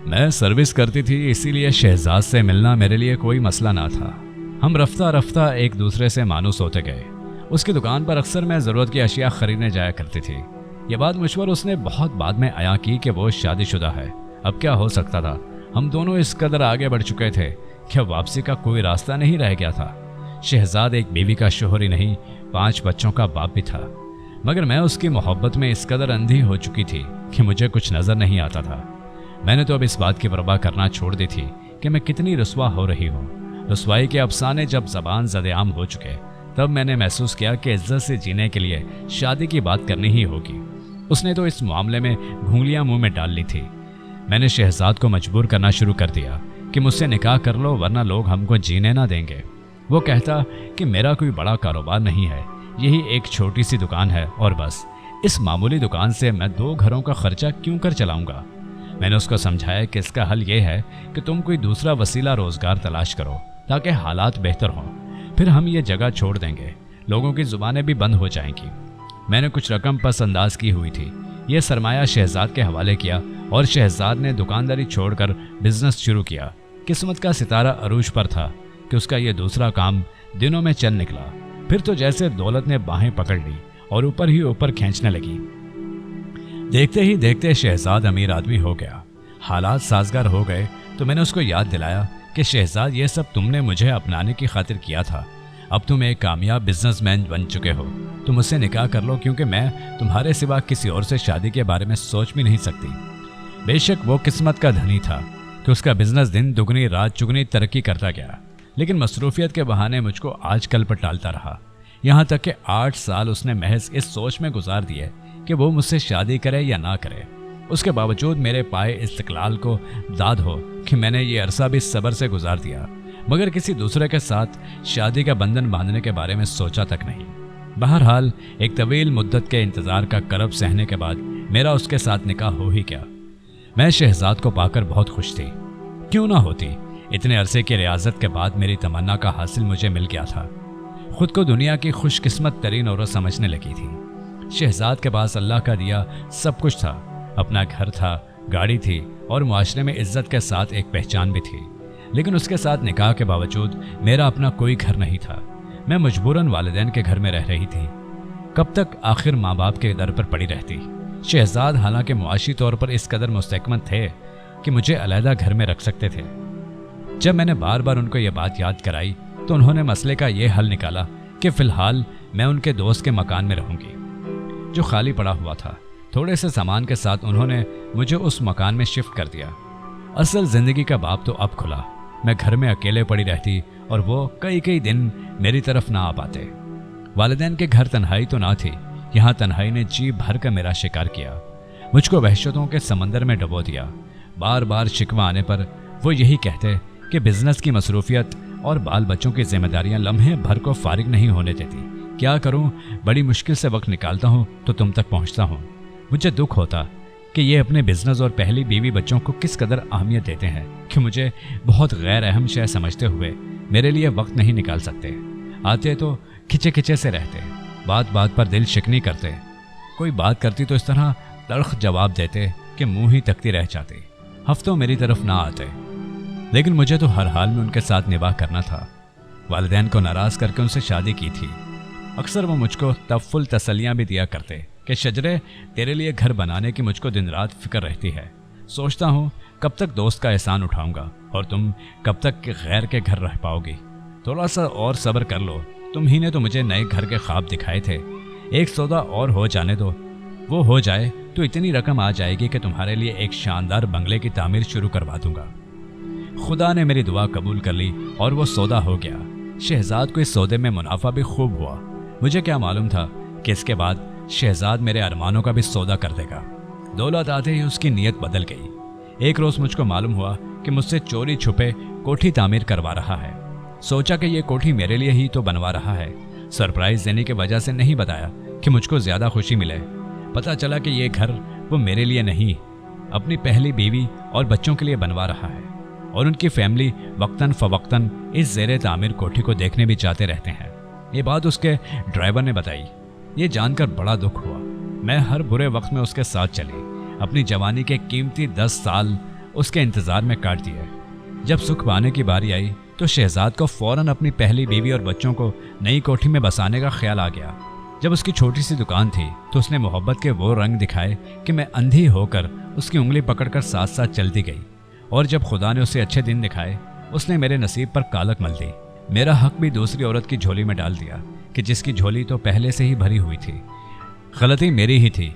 मैं सर्विस करती थी, इसीलिए शहजाद से मिलना मेरे लिए कोई मसला ना था। हम रफ्ता रफ्ता एक दूसरे से मानूस होते गए। उसकी दुकान पर अक्सर मैं ज़रूरत की अशिया खरीदने जाया करती थी। ये बात मुझ पर उसने बहुत बाद में आया की कि वो शादीशुदा है। अब क्या हो सकता था, हम दोनों इस कदर आगे बढ़ चुके थे कि वापसी का कोई रास्ता नहीं रह गया था। शहजाद एक बीवी का शोहर ही नहीं, 5 बच्चों का बाप भी था, मगर मैं उसकी मोहब्बत में इस कदर अंधी हो चुकी थी कि मुझे कुछ नज़र नहीं आता था। मैंने तो अब इस बात की परवाह करना छोड़ दी थी कि मैं कितनी रुस्वा हो रही हूँ। रुस्वाई के अफसाने जब ज़बान ज़देआम हो चुके, तब मैंने महसूस किया कि इज्जत से जीने के लिए शादी की बात करनी ही होगी। उसने तो इस मामले में घूंघलियाँ मुंह में डाल ली थी। मैंने शहजाद को मजबूर करना शुरू कर दिया कि मुझसे निकाह कर लो वरना लोग हमको जीने ना देंगे। वो कहता कि मेरा कोई बड़ा कारोबार नहीं है, यही एक छोटी सी दुकान है और बस। इस मामूली दुकान से मैं 2 घरों का खर्चा क्यों कर चलाऊंगा। मैंने उसको समझाया कि इसका हल ये है कि तुम कोई दूसरा वसीला रोजगार तलाश करो ताकि हालात बेहतर हों, फिर हम ये जगह छोड़ देंगे, लोगों की जुबानें भी बंद हो जाएंगी। मैंने कुछ रकम पसंदाज की हुई थी, यह सरमाया शहजाद के हवाले किया और शहजाद ने दुकानदारी छोड़कर बिजनेस शुरू किया। किस्मत का सितारा अरूज पर था कि उसका यह दूसरा काम दिनों में चल निकला। फिर तो जैसे दौलत ने बाहें पकड़ ली और ऊपर ही ऊपर खींचने लगी। देखते ही देखते शहजाद अमीर आदमी हो गया। हालात साजगार हो गए तो मैंने उसको याद दिलाया कि शहजाद ये सब तुमने मुझे अपनाने की खातिर किया था। अब तुम एक कामयाब बिजनेसमैन बन चुके हो, तुम मुझसे निकाह कर लो, क्योंकि मैं तुम्हारे सिवा किसी और से शादी के बारे में सोच भी नहीं सकती। बेशक वो किस्मत का धनी था कि उसका बिजनेस दिन दुगनी रात चुगनी तरक्की करता गया, लेकिन मसरूफियत के बहाने मुझको आजकल पर टालता रहा। यहाँ तक कि 8 साल उसने महज इस सोच में गुजार दिए कि वो मुझसे शादी करे या ना करे। उसके बावजूद मेरे पाए इस्तिकलाल को दाद हो कि मैंने ये अरसा भी सब्र से गुजार दिया, मगर किसी दूसरे के साथ शादी का बंधन बांधने के बारे में सोचा तक नहीं। बहरहाल एक तवील मुद्दत के इंतज़ार का करब सहने के बाद मेरा उसके साथ निकाह हो ही गया। मैं शहजाद को पाकर बहुत खुश थी। क्यों ना होती, इतने अरसे की रियाजत के बाद मेरी तमन्ना का हासिल मुझे मिल गया था। खुद को दुनिया की खुशकिस्मत तरीन औरत समझने लगी थी। शहजाद के पास अल्लाह का दिया सब कुछ था, अपना घर था, गाड़ी थी और मुआशरे में इज्जत के साथ एक पहचान भी थी। लेकिन उसके साथ निकाह के बावजूद मेरा अपना कोई घर नहीं था। मैं मजबूरन वालिदैन के घर में रह रही थी। कब तक आखिर माँ बाप के दर पर पड़ी रहती। शहजाद हालांकि मुआशी तौर पर इस कदर मुस्तकमत थे कि मुझे अलहदा घर में रख सकते थे। जब मैंने बार बार उनको ये बात याद कराई तो उन्होंने मसले का ये हल निकाला कि फ़िलहाल मैं उनके दोस्त के मकान में रहूँगी जो खाली पड़ा हुआ था। थोड़े से सामान के साथ उन्होंने मुझे उस मकान में शिफ्ट कर दिया। असल ज़िंदगी का बाब तो अब खुला। मैं घर में अकेले पड़ी रहती और वो कई कई दिन मेरी तरफ ना आ पाते। वालिदैन के घर तन्हाई तो ना थी, यहाँ तन्हाई ने जी भर कर मेरा शिकार किया, मुझको वहशतों के समंदर में डबो दिया। बार बार शिकवा आने पर वो यही कहते कि बिजनेस की मसरूफियत और बाल बच्चों की जिम्मेदारियां लम्हे भर को फारिग नहीं होने देती। क्या करूं, बड़ी मुश्किल से वक्त निकालता हूं तो तुम तक पहुंचता हूं। मुझे दुख होता कि ये अपने बिजनेस और पहली बीवी बच्चों को किस कदर अहमियत देते हैं कि मुझे बहुत गैर अहम शय समझते हुए मेरे लिए वक्त नहीं निकाल सकते। आते तो खिंचे खिंचे से रहते, बात बात पर दिल शिकनी करते। कोई बात करती तो इस तरह तल्ख जवाब देते कि मुंह ही तकती रह जाती। हफ्तों मेरी तरफ ना आते, लेकिन मुझे तो हर हाल में उनके साथ निभाह करना था। वालिदैन को नाराज़ करके उनसे शादी की थी। अक्सर वो मुझको तफुल तसलियाँ भी दिया करते कि शजरे, तेरे लिए घर बनाने की मुझको दिन रात फिक्र रहती है। सोचता हूँ कब तक दोस्त का एहसान उठाऊंगा और तुम कब तक गैर के घर रह पाओगी। थोड़ा सा और सब्र कर लो, तुम ही ने तो मुझे नए घर के ख्वाब दिखाए थे। एक सौदा और हो जाने दो, वो हो जाए तो इतनी रकम आ जाएगी कि तुम्हारे लिए एक शानदार बंगले की तामीर शुरू करवा दूंगा। खुदा ने मेरी दुआ कबूल कर ली और वो सौदा हो गया। शहजाद को इस सौदे में मुनाफा भी खूब हुआ। मुझे क्या मालूम था कि इसके बाद शहजाद मेरे अरमानों का भी सौदा कर देगा। दौलत आते ही उसकी नीयत बदल गई। एक रोज़ मुझको मालूम हुआ कि मुझसे चोरी छुपे कोठी तामीर करवा रहा है। सोचा कि ये कोठी मेरे लिए ही तो बनवा रहा है। सरप्राइज देने की वजह से नहीं बताया कि मुझको ज़्यादा खुशी मिले। पता चला कि ये घर वो मेरे लिए नहीं, अपनी पहली बीवी और बच्चों के लिए बनवा रहा है और उनकी फैमिली वक्तन फ़वक्तन इस ज़ेरे तामीर कोठी को देखने भी जाते रहते हैं। ये बात उसके ड्राइवर ने बताई। ये जानकर बड़ा दुख हुआ। मैं हर बुरे वक्त में उसके साथ चली। अपनी जवानी के कीमती 10 साल उसके इंतज़ार में काट दिए। जब सुख पाने की बारी आई तो शहजाद को फौरन अपनी पहली बीवी और बच्चों को नई कोठी में बसाने का ख्याल आ गया। जब उसकी छोटी सी दुकान थी तो उसने मोहब्बत के वो रंग दिखाए कि मैं अंधी होकर उसकी उंगली पकड़कर साथ साथ चलती गई। और जब खुदा ने उसे अच्छे दिन दिखाए उसने मेरे नसीब पर कालक मल दी। मेरा हक भी दूसरी औरत की झोली में डाल दिया कि जिसकी झोली तो पहले से ही भरी हुई थी। गलती मेरी ही थी।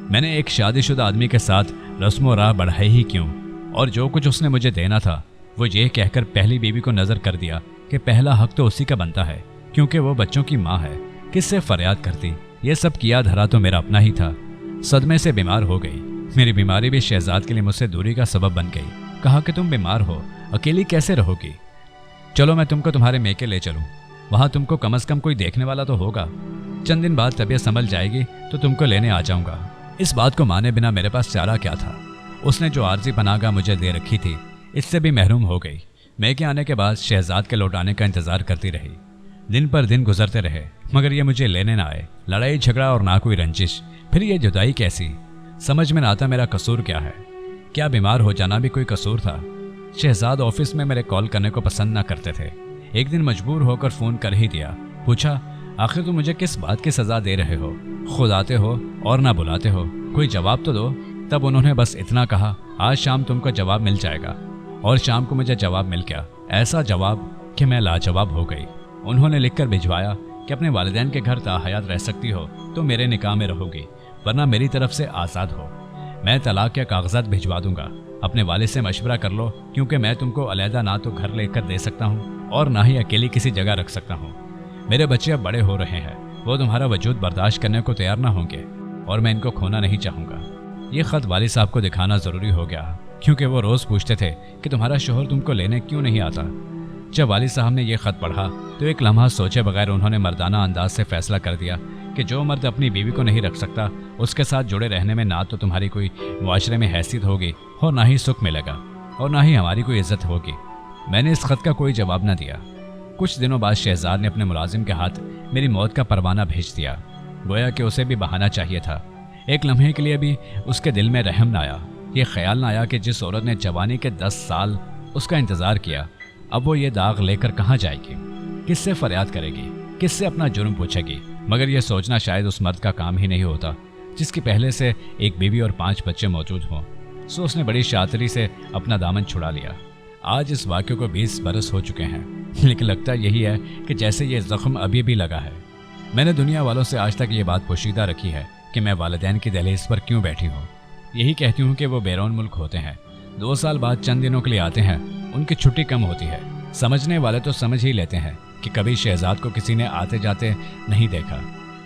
मैंने एक शादीशुदा आदमी के साथ रस्म राह बढ़ाई ही क्यों, और जो कुछ उसने मुझे देना था वो ये कहकर पहली बीवी को नजर कर दिया कि पहला हक तो उसी का बनता है क्योंकि वो बच्चों की माँ है। किससे फरियाद करती। ये सब किया धरा तो मेरा अपना ही था। सदमे से बीमार हो गई। मेरी बीमारी भी शहजाद के लिए मुझसे दूरी का सबब बन गई। कहा कि तुम बीमार हो, अकेली कैसे रहोगी, चलो मैं तुमको तुम्हारे मेके ले चलूं, वहां तुमको कम से कम कोई देखने वाला तो होगा। चंद दिन बाद तबीयत संभल जाएगी तो तुमको लेने आ जाऊंगा। इस बात को माने बिना मेरे पास चारा क्या था। उसने जो आर्जी पनाहगाह मुझे दे रखी थी इससे भी महरूम हो गई। मेके आने के बाद शहजाद के लौट आने का इंतजार करती रही। दिन पर दिन गुजरते रहे मगर ये मुझे लेने ना आए। लड़ाई झगड़ा और ना कोई रंजिश, फिर ये जुदाई कैसी। समझ में ना आता मेरा कसूर क्या है। क्या बीमार हो जाना भी कोई कसूर था। शहजाद ऑफिस में मेरे कॉल करने को पसंद ना करते थे। एक दिन मजबूर होकर फोन कर ही दिया। पूछा आखिर तुम मुझे किस बात की सजा दे रहे हो, खुद आते हो और ना बुलाते हो, कोई जवाब तो दो। तब उन्होंने बस इतना कहा आज शाम तुमको जवाब मिल जाएगा। और शाम को मुझे जवाब मिल गया। ऐसा जवाब कि मैं लाजवाब हो गई। उन्होंने लिखकर भिजवाया कि अपने वालिदैन के घर ताहयात रह सकती हो तो मेरे निकाह में रहोगी, वरना मेरी तरफ से आज़ाद हो। मैं तलाक के कागजात भिजवा दूंगा। अपने वालिद से मशवरा कर लो क्योंकि मैं तुमको अलहदा ना तो घर लेकर दे सकता हूँ और ना ही अकेली किसी जगह रख सकता हूँ। मेरे बच्चे अब बड़े हो रहे हैं, वो तुम्हारा वजूद बर्दाश्त करने को तैयार ना होंगे और मैं इनको खोना नहीं चाहूँगा। ये ख़त वालिद साहब को दिखाना ज़रूरी हो गया क्योंकि वो रोज़ पूछते थे कि तुम्हारा शोहर तुमको लेने क्यों नहीं आता। जब वालिद साहब ने यह ख़त पढ़ा तो एक लम्हा सोचे बगैर उन्होंने मर्दाना अंदाज से फैसला कर दिया कि जो मर्द अपनी बीवी को नहीं रख सकता उसके साथ जुड़े रहने में ना तो तुम्हारी कोई मुआशरे में हैसियत होगी और ना ही सुख मिलेगा और ना ही हमारी कोई इज्जत होगी। मैंने इस ख़त का कोई जवाब न दिया। कुछ दिनों बाद शहजाद ने अपने मुलाजिम के हाथ मेरी मौत का परवाना भेज दिया। गोया कि उसे भी बहाना चाहिए था। एक लम्हे के लिए भी उसके दिल में रहम न आया, ये ख्याल न आया कि जिस औरत ने जवानी के 10 साल उसका इंतज़ार किया अब वो ये दाग लेकर कहाँ जाएगी, किससे फरियाद करेगी, किससे अपना जुर्म पूछेगी। मगर यह सोचना शायद उस मर्द का काम ही नहीं होता जिसकी पहले से एक बीवी और 5 बच्चे मौजूद हों। सो उसने बड़ी शातिरी से अपना दामन छुड़ा लिया। आज इस वाक़े को 20 बरस हो चुके हैं, लेकिन लगता यही है कि जैसे ये ज़ख्म अभी भी लगा है। मैंने दुनिया वालों से आज तक ये बात पोशीदा रखी है कि मैं वालिदैन की दहलीज पर क्यों बैठी हूँ। यही कहती हूँ कि वो बैरून मुल्क होते हैं, 2 साल बाद चंद दिनों के लिए आते हैं, उनकी छुट्टी कम होती है। समझने वाले तो समझ ही लेते हैं कि कभी शहजाद को किसी ने आते जाते नहीं देखा।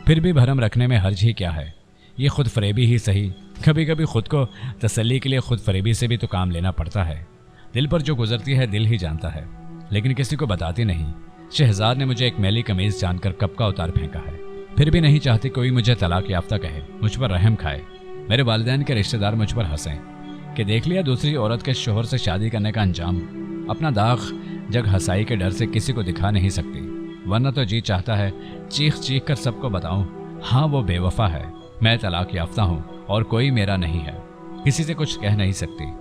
फिर भी भरम रखने में हर्ज ही क्या है। ये खुद फरेबी ही सही, कभी कभी खुद को तसल्ली के लिए खुद फरेबी से भी तो काम लेना पड़ता है। दिल पर जो गुजरती है दिल ही जानता है, लेकिन किसी को बताती नहीं। शहजाद ने मुझे एक मैली कमीज जानकर कब का उतार फेंका है, फिर भी नहीं चाहती कोई मुझे तलाक याफ्ता कहे, मुझ पर रहम खाए। मेरे वालिदैन के रिश्तेदार मुझ पर हंसें कि देख लिया दूसरी औरत के शोहर से शादी करने का अंजाम। अपना दाग जग हंसाई के डर से किसी को दिखा नहीं सकती, वरना तो जी चाहता है चीख चीख कर सबको बताऊं, हाँ वो बेवफा है, मैं तलाक याफ्ता हूँ और कोई मेरा नहीं है। किसी से कुछ कह नहीं सकती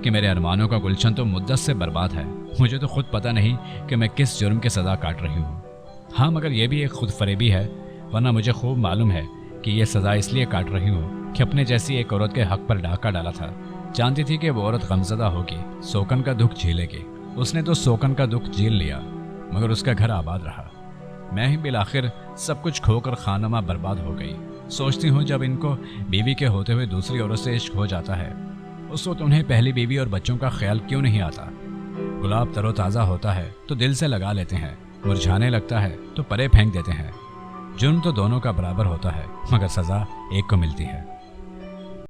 कि मेरे अरमानों का गुलशन तो मुद्दत से बर्बाद है। मुझे तो खुद पता नहीं कि मैं किस जुर्म की सज़ा काट रही हूँ। हाँ मगर यह भी एक खुद फरेबी है, वरना मुझे खूब मालूम है कि यह सज़ा इसलिए काट रही हूँ कि अपने जैसी एक औरत के हक पर डाका डाला था। जानती थी कि वो औरत गमज़दा होगी, सोकन का दुख झेलेगी। उसने तो सोकन का दुख झेल लिया मगर उसका घर आबाद रहा। मैं ही बिलाखिर सब कुछ खोकर खानमा बर्बाद हो गई। सोचती हूँ जब इनको बीवी के होते हुए दूसरी औरत से इश्क हो जाता है उस वक्त उन्हें पहली बीवी और बच्चों का ख्याल क्यों नहीं आता। गुलाब तरोताज़ा होता है तो दिल से लगा लेते हैं, मुरझाने लगता है तो परे फेंक देते हैं। जुर्म तो दोनों का बराबर होता है मगर सज़ा एक को मिलती है।